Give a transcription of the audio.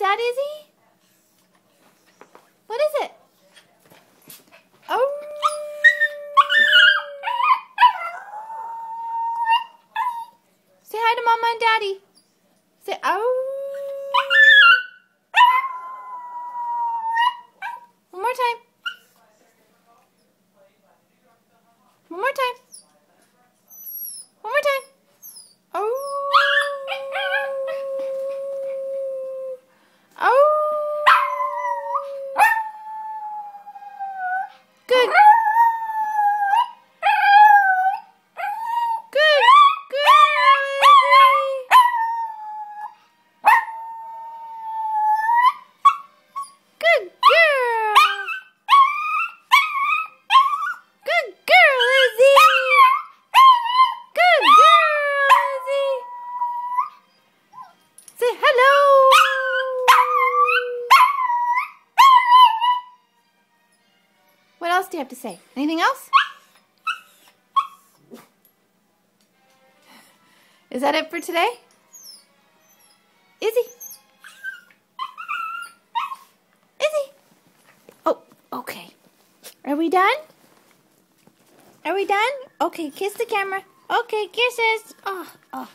that, Izzy? What is it? Oh. Say hi to Mama and Daddy. Say, oh. One more time. One more time. One more time. Oh. Oh. Good. Good. Good girl. Good girl, Izzy. Good girl, Izzy. Say hello. What else do you have to say? Anything else? Is that it for today? Izzy? Izzy? Oh, okay. Are we done? Are we done? Okay, kiss the camera. Okay, kisses. Oh, oh.